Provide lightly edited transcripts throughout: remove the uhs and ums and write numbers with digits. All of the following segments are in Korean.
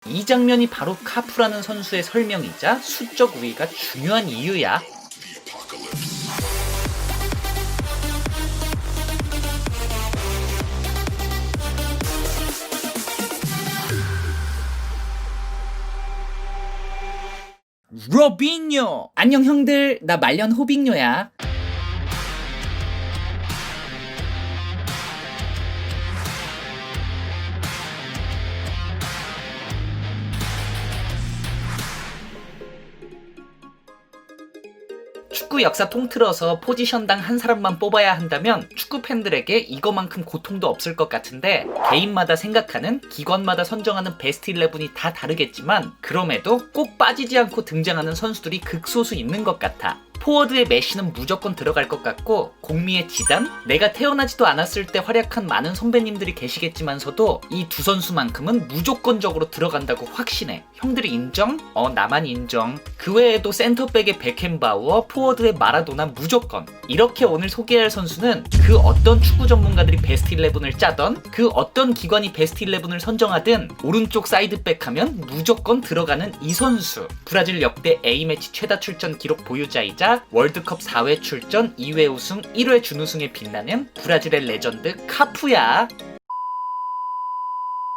이 장면이 바로 카푸라는 선수의 설명이자 수적 우위가 중요한 이유야. 로빈요! 안녕 형들, 나 말년 호빙요야. 축구 역사 통틀어서 포지션당 한 사람만 뽑아야 한다면 축구 팬들에게 이거만큼 고통도 없을 것 같은데, 개인마다 생각하는, 기관마다 선정하는 베스트 11이 다 다르겠지만 그럼에도 꼭 빠지지 않고 등장하는 선수들이 극소수 있는 것 같아. 포워드의 메시는 무조건 들어갈 것 같고, 공미의 지단, 내가 태어나지도 않았을 때 활약한 많은 선배님들이 계시겠지만서도 이 두 선수만큼은 무조건적으로 들어간다고 확신해. 형들이 인정? 나만 인정. 그 외에도 센터백의 베켄바우어, 포워드의 마라도나 무조건. 이렇게 오늘 소개할 선수는 그 어떤 축구 전문가들이 베스트 11을 짜던, 그 어떤 기관이 베스트 11을 선정하든 오른쪽 사이드백 하면 무조건 들어가는 이 선수. 브라질 역대 A매치 최다 출전 기록 보유자이자 월드컵 4회 출전, 2회 우승, 1회 준우승에 빛나는 브라질의 레전드 카푸야.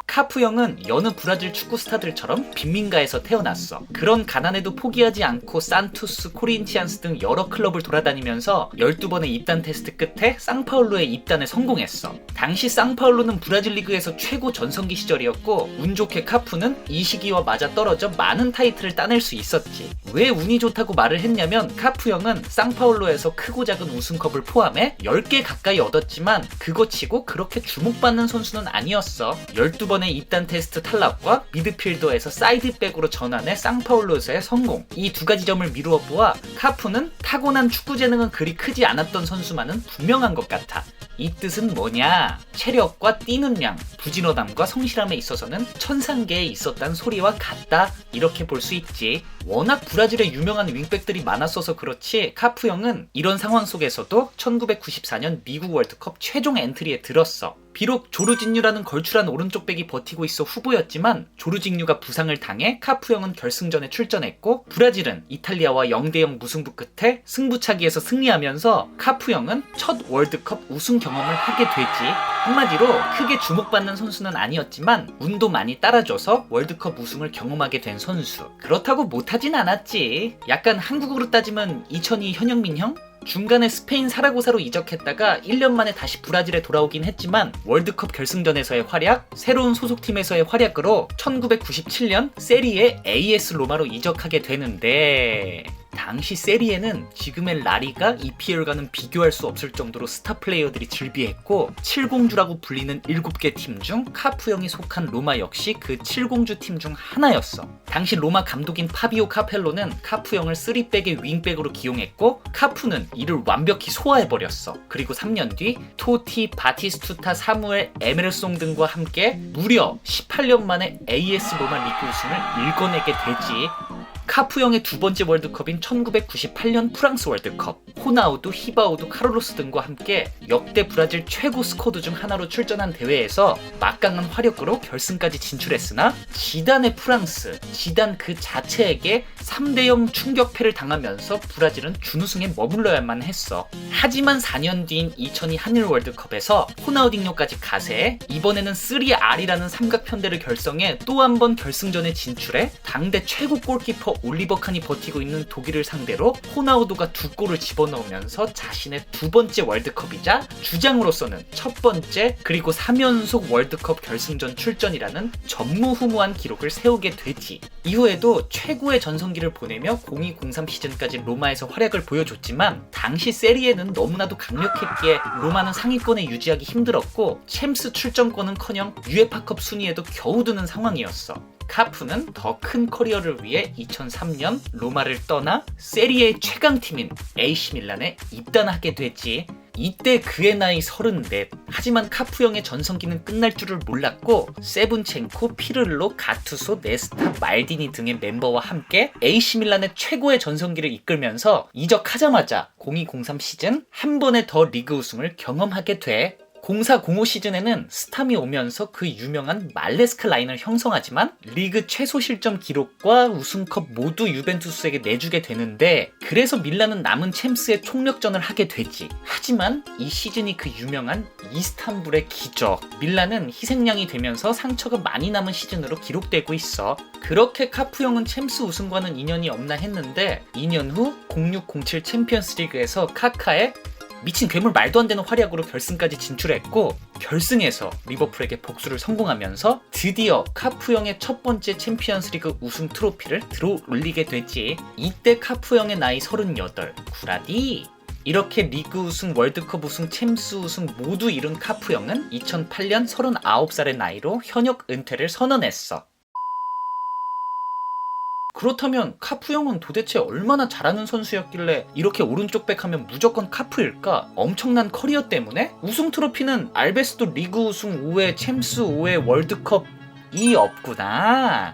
카푸 형은 여느 브라질 축구 스타들처럼 빈민가에서 태어났어. 그런 가난에도 포기하지 않고 산투스, 코린티안스 등 여러 클럽을 돌아다니면서 12번의 입단 테스트 끝에 상파울루에 입단에 성공했어. 당시 상파울루는 브라질 리그에서 최고 전성기 시절이었고, 운 좋게 카푸는 이 시기와 맞아 떨어져 많은 타이틀을 따낼 수 있었지. 왜 운이 좋다고 말을 했냐면, 카푸 형은 상파울루에서 크고 작은 우승컵을 포함해 10개 가까이 얻었지만 그거 치고 그렇게 주목받는 선수는 아니었어. 12번의 입단 테스트 탈락과 미드필더에서 사이드백으로 전환해 상파울루에서의 성공, 이 두 가지 점을 미루어 보아 카푸는 타고난 축구 재능은 그리 크지 않았던 선수만은 분명한 것 같아. 이 뜻은 뭐냐? 체력과 뛰는 량, 부진어담과 성실함에 있어서는 천상계에 있었단 소리와 같다, 이렇게 볼 수 있지. 워낙 브라질에 유명한 윙백들이 많았어서 그렇지 카푸 형은 이런 상황 속에서도 1994년 미국 월드컵 최종 엔트리에 들었어. 비록 조르진유라는 걸출한 오른쪽 백이 버티고 있어 후보였지만 조르진유가 부상을 당해 카푸 형은 결승전에 출전했고, 브라질은 이탈리아와 0대0 무승부 끝에 승부차기에서 승리하면서 카푸 형은 첫 월드컵 우승 경험을 하게 되지. 한마디로 크게 주목받는 선수는 아니었지만 운도 많이 따라줘서 월드컵 우승을 경험하게 된 선수. 그렇다고 못하진 않았지. 약간 한국으로 따지면 2002 현영민 형? 중간에 스페인 사라고사로 이적했다가 1년 만에 다시 브라질에 돌아오긴 했지만 월드컵 결승전에서의 활약, 새로운 소속팀에서의 활약으로 1997년 세리에 AS 로마로 이적하게 되는데, 당시 세리에는 지금의 라리가, EPL과는 비교할 수 없을 정도로 스타 플레이어들이 즐비했고, 7공주라고 불리는 7개 팀 중 카푸 형이 속한 로마 역시 그 7공주 팀 중 하나였어. 당시 로마 감독인 파비오 카펠로는 카푸 형을 3백의 윙백으로 기용했고, 카푸는 이를 완벽히 소화해버렸어. 그리고 3년 뒤 토티, 바티스투타, 사무엘, 에메르송 등과 함께 무려 18년 만에 AS 로마 리그 우승을 일궈내게 되지. 카푸 형의 두 번째 월드컵인 1998년 프랑스 월드컵, 호나우두, 히바우두, 카를로스 등과 함께 역대 브라질 최고 스쿼드 중 하나로 출전한 대회에서 막강한 화력으로 결승까지 진출했으나 지단의 프랑스, 지단 그 자체에게 3대0 충격패를 당하면서 브라질은 준우승에 머물러야만 했어. 하지만 4년 뒤인 2002 한일 월드컵에서 호나우딩요까지 가세해 이번에는 3R이라는 삼각편대를 결성해 또 한 번 결승전에 진출해 당대 최고 골키퍼 올리버 칸이 버티고 있는 독일을 상대로 호나우두가 2골을 집어넣으면서 자신의 두 번째 월드컵이자 주장으로서는 첫 번째 그리고 3연속 월드컵 결승전 출전이라는 전무후무한 기록을 세우게 되지. 이후에도 최고의 전성기를 보내며 02-03 시즌까지 로마에서 활약을 보여줬지만, 당시 세리에는 너무나도 강력했기에 로마는 상위권에 유지하기 힘들었고 챔스 출전권은커녕 UEFA컵 순위에도 겨우 드는 상황이었어. 카푸는 더 큰 커리어를 위해 2003년 로마를 떠나 세리에의 최강팀인 AC 밀란에 입단하게 됐지. 이때 그의 나이 34. 하지만 카푸 형의 전성기는 끝날 줄을 몰랐고, 세븐첸코, 피를로, 가투소, 네스타, 말디니 등의 멤버와 함께 AC 밀란의 최고의 전성기를 이끌면서 이적하자마자 02-03 시즌 한 번에 더 리그 우승을 경험하게 돼. 04-05 시즌에는 스탐이 오면서 그 유명한 말레스카 라인을 형성하지만 리그 최소 실점 기록과 우승컵 모두 유벤투스에게 내주게 되는데, 그래서 밀란은 남은 챔스의 총력전을 하게 되지. 하지만 이 시즌이 그 유명한 이스탄불의 기적, 밀란은 희생양이 되면서 상처가 많이 남은 시즌으로 기록되고 있어. 그렇게 카푸 형은 챔스 우승과는 인연이 없나 했는데 2년 후 06-07 챔피언스 리그에서 카카의 미친 괴물 말도 안 되는 활약으로 결승까지 진출했고, 결승에서 리버풀에게 복수를 성공하면서 드디어 카푸 형의 첫 번째 챔피언스리그 우승 트로피를 들어올리게 되지. 이때 카푸 형의 나이 38, 구라디. 이렇게 리그 우승, 월드컵 우승, 챔스 우승 모두 이룬 카푸 형은 2008년 39살의 나이로 현역 은퇴를 선언했어. 그렇다면 카푸 형은 도대체 얼마나 잘하는 선수였길래 이렇게 오른쪽 백 하면 무조건 카푸일까? 엄청난 커리어 때문에? 우승 트로피는 알베스도 리그 우승 5회, 챔스 5회, 월드컵이 없구나.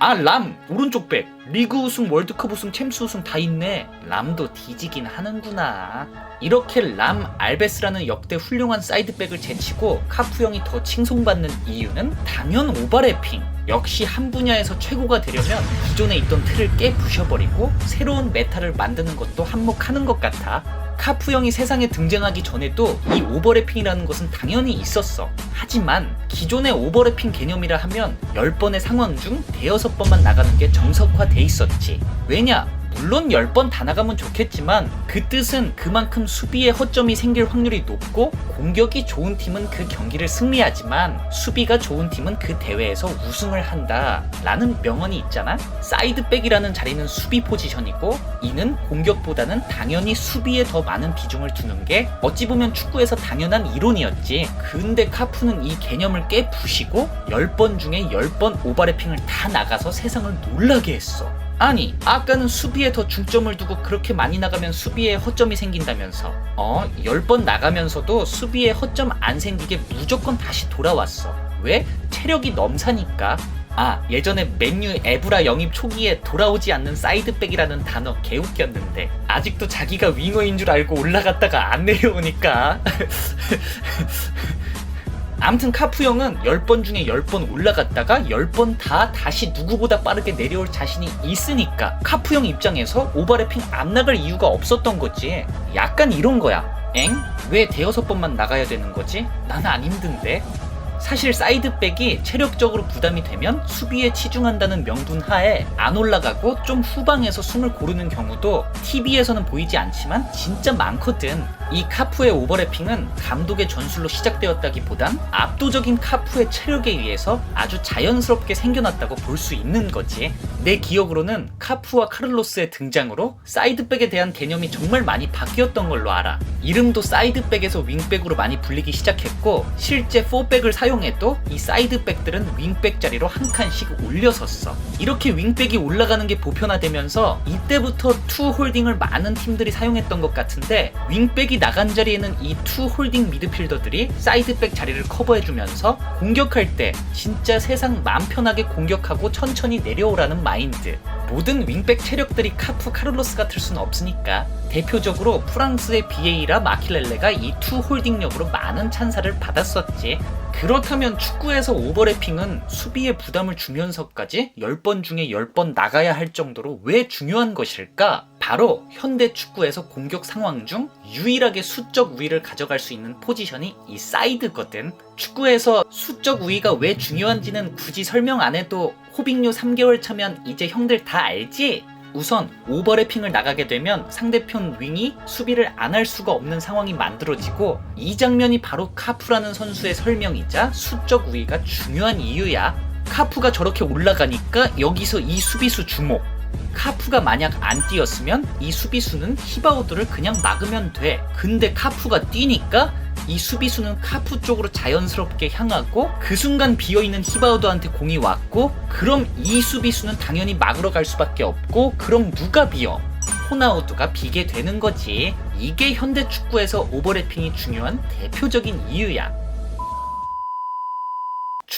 아, 람! 오른쪽 백! 리그 우승, 월드컵 우승, 챔스 우승 다 있네. 람도 뒤지긴 하는구나. 이렇게 람, 알베스라는 역대 훌륭한 사이드백을 제치고 카푸 형이 더 칭송받는 이유는 당연 오버래핑. 역시 한 분야에서 최고가 되려면 기존에 있던 틀을 깨부셔버리고 새로운 메타를 만드는 것도 한몫하는 것 같아. 카푸 형이 세상에 등장하기 전에도 이 오버래핑이라는 것은 당연히 있었어. 하지만 기존의 오버래핑 개념이라 하면 10번의 상황 중 대여섯 번만 나가는 게 정석화돼 있었지. 왜냐? 물론 10번 다 나가면 좋겠지만 그 뜻은 그만큼 수비에 허점이 생길 확률이 높고, 공격이 좋은 팀은 그 경기를 승리하지만 수비가 좋은 팀은 그 대회에서 우승을 한다 라는 명언이 있잖아. 사이드백이라는 자리는 수비 포지션이고, 이는 공격보다는 당연히 수비에 더 많은 비중을 두는 게 어찌 보면 축구에서 당연한 이론이었지. 근데 카푸는 이 개념을 깨부시고 10번 중에 10번 오버래핑을 다 나가서 세상을 놀라게 했어. 아니, 아까는 수비에 더 중점을 두고 그렇게 많이 나가면 수비에 허점이 생긴다면서 10번 나가면서도 수비에 허점 안 생기게 무조건 다시 돌아왔어. 왜? 체력이 넘사니까. 아, 예전에 맨유 에브라 영입 초기에 돌아오지 않는 사이드백이라는 단어 개웃겼는데 아직도 자기가 윙어인 줄 알고 올라갔다가 안 내려오니까. 암튼 카푸 형은 10번 중에 10번 올라갔다가 10번 다 다시 누구보다 빠르게 내려올 자신이 있으니까 카푸 형 입장에서 오버래핑 안 나갈 이유가 없었던 거지. 약간 이런 거야. 엥? 왜 대여섯 번만 나가야 되는 거지? 나는 안 힘든데? 사실 사이드백이 체력적으로 부담이 되면 수비에 치중한다는 명분 하에 안 올라가고 좀 후방에서 숨을 고르는 경우도 TV에서는 보이지 않지만 진짜 많거든. 이 카푸의 오버래핑은 감독의 전술로 시작되었다기보단 압도적인 카푸의 체력에 의해서 아주 자연스럽게 생겨났다고 볼 수 있는 거지. 내 기억으로는 카푸와 카를로스의 등장으로 사이드백에 대한 개념이 정말 많이 바뀌었던 걸로 알아. 이름도 사이드백에서 윙백으로 많이 불리기 시작했고, 실제 4백을 사용해도 이 사이드백들은 윙백 자리로 한 칸씩 올려섰어. 이렇게 윙백이 올라가는 게 보편화되면서 이때부터 투 홀딩을 많은 팀들이 사용했던 것 같은데, 윙백이 나간 자리에는 이 투 홀딩 미드필더들이 사이드백 자리를 커버해주면서 공격할 때 진짜 세상 마음 편하게 공격하고 천천히 내려오라는 마인드. 모든 윙백 체력들이 카푸, 카를로스 같을 수는 없으니까 대표적으로 프랑스의 비에이라, 마킬렐레가 이 투 홀딩력으로 많은 찬사를 받았었지. 그렇다면 축구에서 오버래핑은 수비에 부담을 주면서까지 10번 중에 10번 나가야 할 정도로 왜 중요한 것일까? 바로 현대 축구에서 공격 상황 중 유일하게 수적 우위를 가져갈 수 있는 포지션이 이 사이드거든. 축구에서 수적 우위가 왜 중요한지는 굳이 설명 안 해도 호빙료 3개월 차면 이제 형들 다 알지? 우선 오버래핑을 나가게 되면 상대편 윙이 수비를 안 할 수가 없는 상황이 만들어지고, 이 장면이 바로 카푸라는 선수의 설명이자 수적 우위가 중요한 이유야. 카푸가 저렇게 올라가니까 여기서 이 수비수 주목. 카푸가 만약 안 뛰었으면 이 수비수는 히바우드를 그냥 막으면 돼. 근데 카푸가 뛰니까 이 수비수는 카푸 쪽으로 자연스럽게 향하고, 그 순간 비어있는 히바우드한테 공이 왔고, 그럼 이 수비수는 당연히 막으러 갈 수밖에 없고, 그럼 누가 비어? 호나우두가 비게 되는 거지. 이게 현대 축구에서 오버래핑이 중요한 대표적인 이유야.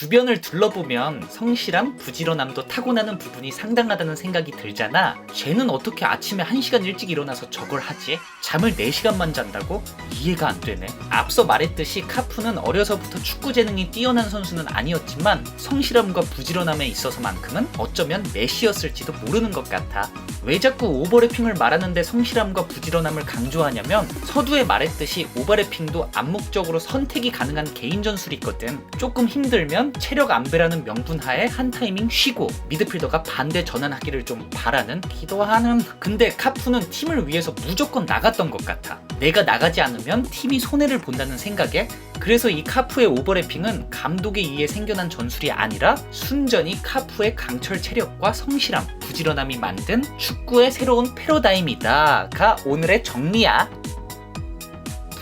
주변을 둘러보면 성실함, 부지런함도 타고나는 부분이 상당하다는 생각이 들잖아. 쟤는 어떻게 아침에 1시간 일찍 일어나서 저걸 하지? 잠을 4시간만 잔다고? 이해가 안 되네. 앞서 말했듯이 카푸는 어려서부터 축구 재능이 뛰어난 선수는 아니었지만 성실함과 부지런함에 있어서만큼은 어쩌면 메시였을지도 모르는 것 같아. 왜 자꾸 오버래핑을 말하는데 성실함과 부지런함을 강조하냐면 서두에 말했듯이 오버래핑도 암묵적으로 선택이 가능한 개인 전술이 있거든. 조금 힘들면 체력 안배라는 명분하에 한 타이밍 쉬고 미드필더가 반대 전환하기를 좀 바라는 기도하는. 근데 카푸는 팀을 위해서 무조건 나갔던 것 같아. 내가 나가지 않으면 팀이 손해를 본다는 생각에. 그래서 이 카푸의 오버래핑은 감독에 의해 생겨난 전술이 아니라 순전히 카푸의 강철 체력과 성실함, 부지런함이 만든 축구의 새로운 패러다임이다가 오늘의 정리야.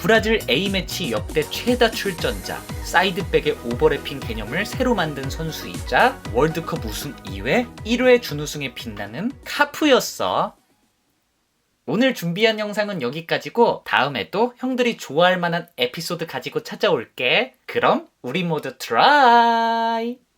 브라질 A매치 역대 최다 출전자, 사이드백의 오버래핑 개념을 새로 만든 선수이자 월드컵 우승 2회, 1회 준우승에 빛나는 카푸였어. 오늘 준비한 영상은 여기까지고 다음에도 형들이 좋아할 만한 에피소드 가지고 찾아올게. 그럼 우리 모두 트라이!